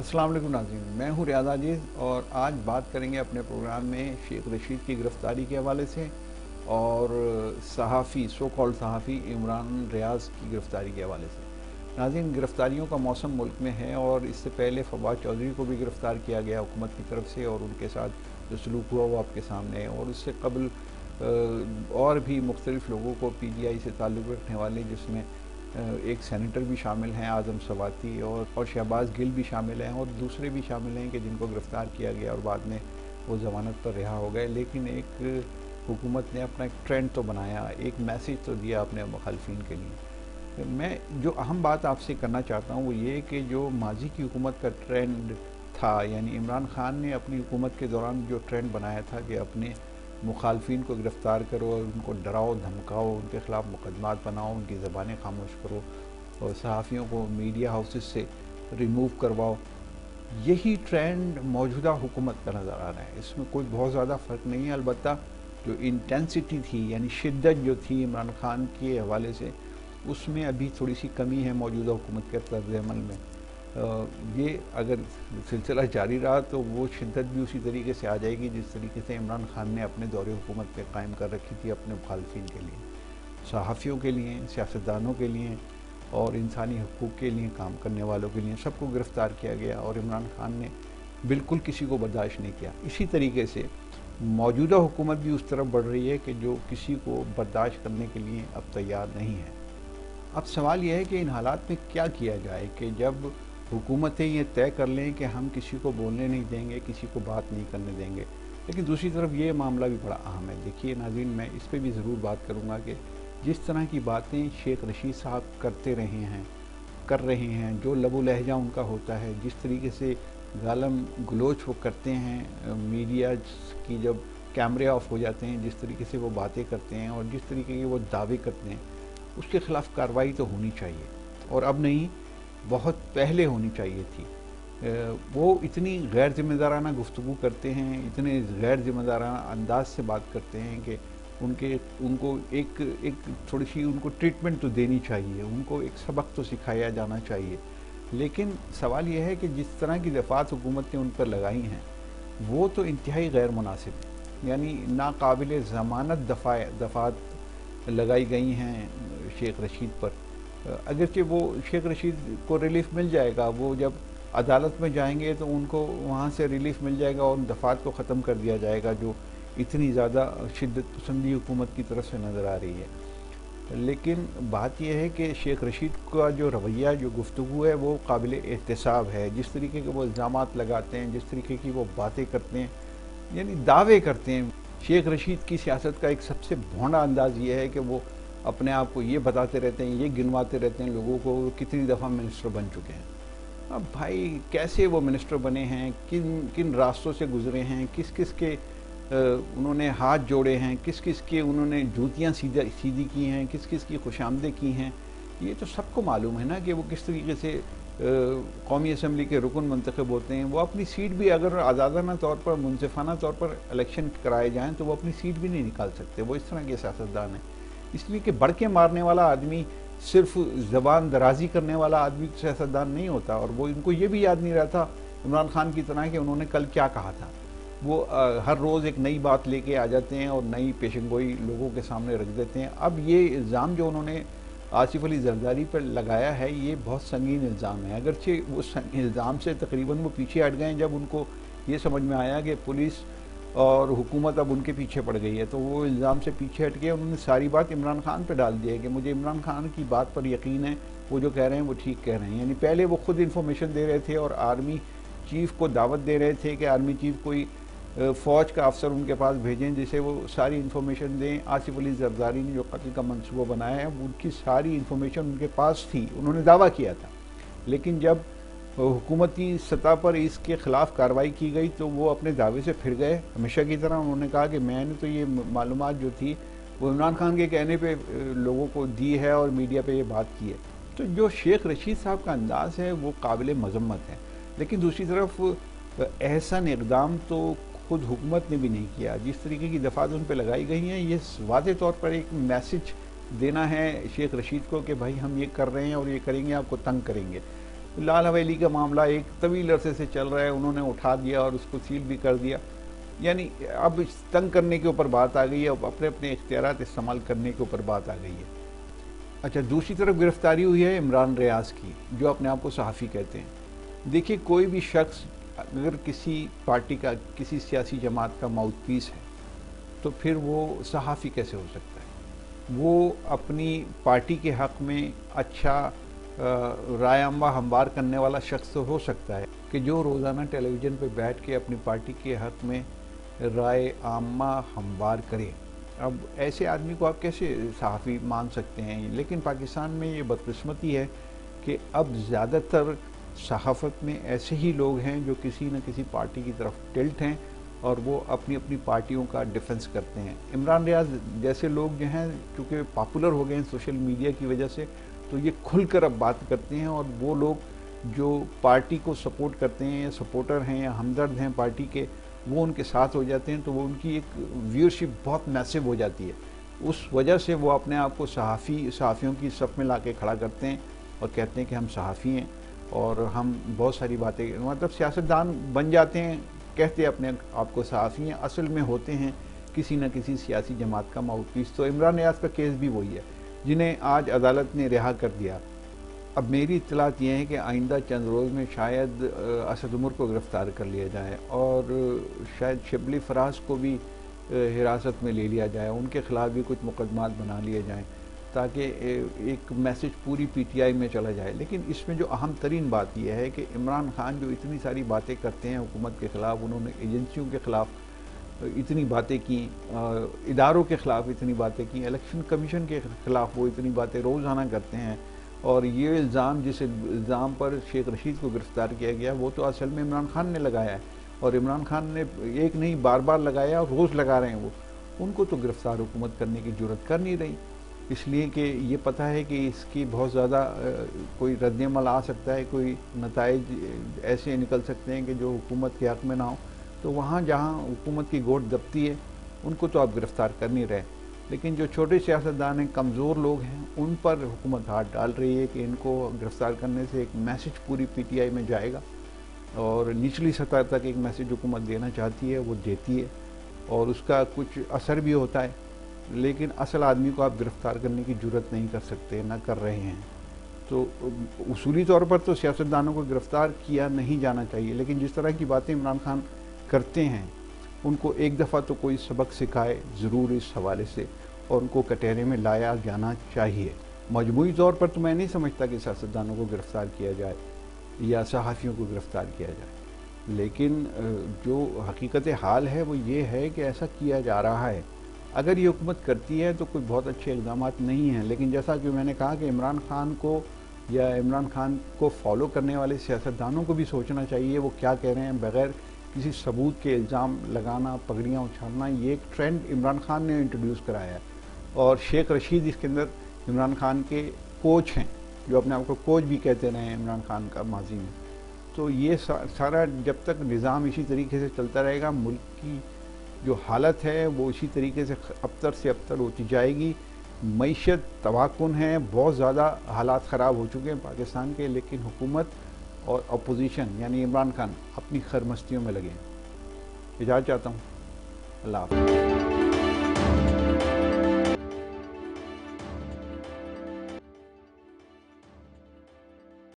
अस्सलाम वालेकुम नाज़रीन, मैं हूँ रियाज़ अजीज़ और आज बात करेंगे अपने प्रोग्राम में शेख रशीद की गिरफ़्तारी के हवाले से और सहाफ़ी सो कॉल्ड सहाफ़ी इमरान रियाज़ की गिरफ़्तारी के हवाले से। नाज़रीन, गिरफ़्तारियों का मौसम मुल्क में है और इससे पहले फवाद चौधरी को भी गिरफ़्तार किया गया हुकूमत की तरफ से और उनके साथ जो सलूक हुआ वो आपके सामने है। और उससे कबल और भी मुख्तलिफ़ लोगों को PTI से ताल्लुक़ रखने वाले, जिसमें एक सेनेटर भी शामिल हैं आज़म सवाती और शहबाज गिल भी शामिल हैं और दूसरे भी शामिल हैं कि जिनको गिरफ़्तार किया गया और बाद में वो ज़मानत पर रिहा हो गए। लेकिन एक हुकूमत ने अपना एक ट्रेंड तो बनाया, एक मैसेज तो दिया अपने मुखालफिन के लिए। मैं जो अहम बात आपसे करना चाहता हूँ वो ये कि जो माजी की हुकूमत का ट्रेंड था, यानी इमरान खान ने अपनी हुकूमत के दौरान जो ट्रेंड बनाया था कि अपने मुखालफिन को गिरफ़्तार करो और उनको डराओ धमकाओ, उनके ख़िलाफ़ मुकदमात बनाओ, उनकी ज़बानें खामोश करो और सहाफ़ियों को मीडिया हाउसेस से रिमूव करवाओ, यही ट्रेंड मौजूदा हुकूमत का नज़र आ रहा है। इसमें कोई बहुत ज़्यादा फ़र्क नहीं है, अलबत्ता जो इंटेंसिटी थी यानी शिद्दत जो थी इमरान खान के हवाले से, उसमें अभी थोड़ी सी कमी है मौजूदा हुकूमत के तर्ज़ अमल में। ये अगर सिलसिला जारी रहा तो वो शिद्दत भी उसी तरीके से आ जाएगी जिस तरीके से इमरान खान ने अपने दौरे हुकूमत पे कायम कर रखी थी अपने मुखालफिन के लिए, सहाफ़ियों के लिए, सियासतदानों के लिए और इंसानी हकूक़ के लिए काम करने वालों के लिए, सबको गिरफ़्तार किया गया और इमरान खान ने बिल्कुल किसी को बर्दाश्त नहीं किया। इसी तरीके से मौजूदा हुकूमत भी उस तरफ बढ़ रही है कि जो किसी को बर्दाश्त करने के लिए अब तैयार नहीं है। अब सवाल यह है कि इन हालात में क्या किया जाए कि जब हुकूमतें ये तय कर लें कि हम किसी को बोलने नहीं देंगे, किसी को बात नहीं करने देंगे, लेकिन दूसरी तरफ ये मामला भी बड़ा अहम है। देखिए नाज़रीन, मैं इस पे भी ज़रूर बात करूँगा कि जिस तरह की बातें शेख रशीद साहब कर रहे हैं, जो लबो लहजा उनका होता है, जिस तरीके से गालम गलोच वो करते हैं, मीडिया की जब कैमरे ऑफ हो जाते हैं, जिस तरीके से वो बातें करते हैं और जिस तरीके के वो दावे करते हैं, उसके ख़िलाफ़ कार्रवाई तो होनी चाहिए और अब नहीं, बहुत पहले होनी चाहिए थी। वो इतनी गैर ज़िम्मेदाराना गुफ्तगू करते हैं, इतने गैर ज़िम्मेदाराना अंदाज से बात करते हैं कि उनको एक थोड़ी सी उनको ट्रीटमेंट तो देनी चाहिए, उनको एक सबक तो सिखाया जाना चाहिए। लेकिन सवाल यह है कि जिस तरह की दफ़ात हुकूमत ने उन पर लगाई हैं वो तो इंतहाई गैर मुनासिब, यानी नाकाबिल ज़मानत दफ़ात लगाई गई हैं शेख रशीद पर। अगरचे वो शेख रशीद को रिलीफ मिल जाएगा, वो जब अदालत में जाएंगे तो उनको वहाँ से रिलीफ मिल जाएगा और दफ़ात को ख़त्म कर दिया जाएगा जो इतनी ज़्यादा शिद्दत पसंदी हुकूमत की तरफ से नज़र आ रही है। लेकिन बात यह है कि शेख रशीद का जो रवैया, जो गुफ्तगू है, वो काबिल एहतसाब है। जिस तरीके के वो इल्ज़ामात लगाते हैं, जिस तरीके की वो बातें करते हैं, यानी दावे करते हैं। शेख रशीद की सियासत का एक सबसे भोंडा अंदाज़ ये है कि वो अपने आप को ये बताते रहते हैं, ये गिनवाते रहते हैं लोगों को कितनी दफ़ा मिनिस्टर बन चुके हैं। अब भाई कैसे वो मिनिस्टर बने हैं, किन किन रास्तों से गुजरे हैं, किस किस के उन्होंने हाथ जोड़े हैं, किस किस के उन्होंने जूतियाँ सीधी की हैं, किस किस की खुशामदें की हैं, ये तो सबको मालूम है ना कि वो किस तरीके से कौमी असम्बली के रुकन मुंतखब होते हैं। वो अपनी सीट भी अगर आज़ादाना तौर पर, मुनसिफाना तौर पर इलेक्शन कराए जाएँ तो वो अपनी सीट भी नहीं निकाल सकते। वो इस तरह के सियासतदान हैं। इसलिए कि बढ़ के मारने वाला आदमी सिर्फ ज़बान दराजी करने वाला आदमी सियासतदान नहीं होता। और वो इनको ये भी याद नहीं रहता इमरान खान की तरह कि उन्होंने कल क्या कहा था। वो हर रोज़ एक नई बात लेके आ जाते हैं और नई पेशेंगोई लोगों के सामने रख देते हैं। अब ये इल्ज़ाम जो उन्होंने आसिफ अली जरदारी पर लगाया है, ये बहुत संगीन इल्ज़ाम है। अगरचे वो इल्ज़ाम से तकरीबन वो पीछे हट गए जब उनको ये समझ में आया कि पुलिस और हुकूमत अब उनके पीछे पड़ गई है, तो वो इल्ज़ाम से पीछे हट के उन्होंने सारी बात इमरान खान पे डाल दी है कि मुझे इमरान खान की बात पर यकीन है, वो जो कह रहे हैं वो ठीक कह रहे हैं। यानी पहले वो खुद इन्फॉर्मेशन दे रहे थे और आर्मी चीफ़ को दावत दे रहे थे कि आर्मी चीफ़ कोई फ़ौज का अफसर उनके पास भेजें जिसे वो सारी इन्फॉर्मेशन दें। आसिफ अली जरदारी ने जो कत्ल का मंसूबा बनाया है उनकी सारी इन्फॉर्मेशन उनके पास थी, उन्होंने दावा किया था। लेकिन जब हुकूमती सतह पर इसके ख़िलाफ़ कार्रवाई की गई तो वो अपने दावे से फिर गए हमेशा की तरह। उन्होंने कहा कि मैंने तो ये मालूमात जो थी वो इमरान खान के कहने पे लोगों को दी है और मीडिया पे ये बात की है। तो जो शेख रशीद साहब का अंदाज़ है वो काबिल मज़म्मत है। लेकिन दूसरी तरफ एहसन इक़दाम तो खुद हुकूमत ने भी नहीं किया। जिस तरीके की दफ़ात उन पर लगाई गई हैं, ये वाज़े तौर पर एक मैसेज देना है शेख रशीद को कि भाई हम ये कर रहे हैं और ये करेंगे, आपको तंग करेंगे। لال حویلی کا معاملہ ایک طویل عرصے سے چل رہا ہے، انہوں نے اٹھا دیا اور اس کو سیل بھی کر دیا. یعنی اب تنگ کرنے کے اوپر بات آ گئی ہے، اب اپنے اپنے اختیارات استعمال کرنے کے اوپر بات آ گئی ہے. اچھا، دوسری طرف گرفتاری ہوئی ہے عمران ریاض کی، جو اپنے آپ کو صحافی کہتے ہیں. دیکھیے، کوئی بھی شخص اگر کسی پارٹی کا، کسی سیاسی جماعت کا ماؤتھ پیس ہے تو پھر وہ صحافی کیسے ہو سکتا ہے؟ وہ اپنی پارٹی کے حق میں اچھا رائے عامہ ہموار کرنے والا شخص تو ہو سکتا ہے کہ جو روزانہ ٹیلی ویژن پہ بیٹھ کے اپنی پارٹی کے حق میں رائے عامہ ہموار کرے. اب ایسے آدمی کو آپ کیسے صحافی مان سکتے ہیں؟ لیکن پاکستان میں یہ بدقسمتی ہے کہ اب زیادہ تر صحافت میں ایسے ہی لوگ ہیں جو کسی نہ کسی پارٹی کی طرف ٹلٹ ہیں اور وہ اپنی اپنی پارٹیوں کا ڈیفنس کرتے ہیں. عمران ریاض جیسے لوگ جو ہیں چونکہ پاپولر ہو گئے ہیں سوشل میڈیا کی وجہ سے، تو یہ کھل کر اب بات کرتے ہیں، اور وہ لوگ جو پارٹی کو سپورٹ کرتے ہیں یا سپورٹر ہیں یا ہمدرد ہیں پارٹی کے، وہ ان کے ساتھ ہو جاتے ہیں، تو وہ ان کی ایک ویورشپ بہت میسو ہو جاتی ہے. اس وجہ سے وہ اپنے آپ کو صحافیوں کی صف میں لا کے کھڑا کرتے ہیں اور کہتے ہیں کہ ہم صحافی ہیں اور ہم بہت ساری باتیں، مطلب سیاستدان بن جاتے ہیں، کہتے اپنے آپ کو صحافی ہیں، اصل میں ہوتے ہیں کسی نہ کسی سیاسی جماعت کا ماؤتھ پیس. تو عمران ریاض کا کیس بھی وہی ہے، جنہیں آج عدالت نے رہا کر دیا. اب میری اطلاعات یہ ہیں کہ آئندہ چند روز میں شاید اسد عمر کو گرفتار کر لیا جائے اور شاید شبلی فراز کو بھی حراست میں لے لیا جائے، ان کے خلاف بھی کچھ مقدمات بنا لیے جائیں تاکہ ایک میسج پوری پی ٹی آئی میں چلا جائے. لیکن اس میں جو اہم ترین بات یہ ہے کہ عمران خان جو اتنی ساری باتیں کرتے ہیں حکومت کے خلاف، انہوں نے ایجنسیوں کے خلاف اتنی باتیں کی، اداروں کے خلاف اتنی باتیں کی، الیکشن کمیشن کے خلاف وہ اتنی باتیں روزانہ کرتے ہیں، اور یہ الزام، جس الزام پر شیخ رشید کو گرفتار کیا گیا، وہ تو اصل میں عمران خان نے لگایا ہے، اور عمران خان نے ایک نہیں بار بار لگایا اور روز لگا رہے ہیں. وہ ان کو تو گرفتار حکومت کرنے کی جرات کر نہیں رہی، اس لیے کہ یہ پتہ ہے کہ اس کی بہت زیادہ کوئی رد عمل آ سکتا ہے، کوئی نتائج ایسے نکل سکتے ہیں کہ جو حکومت کے حق میں نہ ہو. تو وہاں جہاں حکومت کی گوٹ دبتی ہے ان کو تو آپ گرفتار کر نہیں رہے، لیکن جو چھوٹے سیاستدان ہیں، کمزور لوگ ہیں، ان پر حکومت ہاتھ ڈال رہی ہے کہ ان کو گرفتار کرنے سے ایک میسج پوری پی ٹی آئی میں جائے گا، اور نچلی سطح تک ایک میسج حکومت دینا چاہتی ہے وہ دیتی ہے، اور اس کا کچھ اثر بھی ہوتا ہے. لیکن اصل آدمی کو آپ گرفتار کرنے کی جرات نہیں کر سکتے، نہ کر رہے ہیں. تو اصولی طور پر تو سیاستدانوں کو گرفتار کیا نہیں جانا چاہیے، لیکن جس طرح کی باتیں عمران خان کرتے ہیں ان کو ایک دفعہ تو کوئی سبق سکھائے ضرور اس حوالے سے، اور ان کو کٹہرے میں لایا جانا چاہیے. مجموعی طور پر تو میں نہیں سمجھتا کہ سیاستدانوں کو گرفتار کیا جائے یا صحافیوں کو گرفتار کیا جائے، لیکن جو حقیقت حال ہے وہ یہ ہے کہ ایسا کیا جا رہا ہے. اگر یہ حکومت کرتی ہے تو کوئی بہت اچھے الزامات نہیں ہیں، لیکن جیسا کہ میں نے کہا کہ عمران خان کو یا عمران خان کو فالو کرنے والے سیاستدانوں کو بھی سوچنا چاہیے وہ کیا کہہ رہے ہیں. بغیر کسی ثبوت کے الزام لگانا، پگڑیاں اچھالنا، یہ ایک ٹرینڈ عمران خان نے انٹروڈیوس کرایا ہے، اور شیخ رشید اس کے اندر عمران خان کے کوچ ہیں، جو اپنے آپ کو کوچ بھی کہتے رہے ہیں عمران خان کا ماضی میں. تو یہ سارا جب تک نظام اسی طریقے سے چلتا رہے گا، ملک کی جو حالت ہے وہ اسی طریقے سے ابتر ہوتی جائے گی. معیشت تباہ ہے، بہت زیادہ حالات خراب ہو چکے ہیں پاکستان کے، لیکن حکومت اور اپوزیشن یعنی عمران خان اپنی خرمستیوں میں لگے ہیں. اجازت چاہتا ہوں. اللہ حافظ.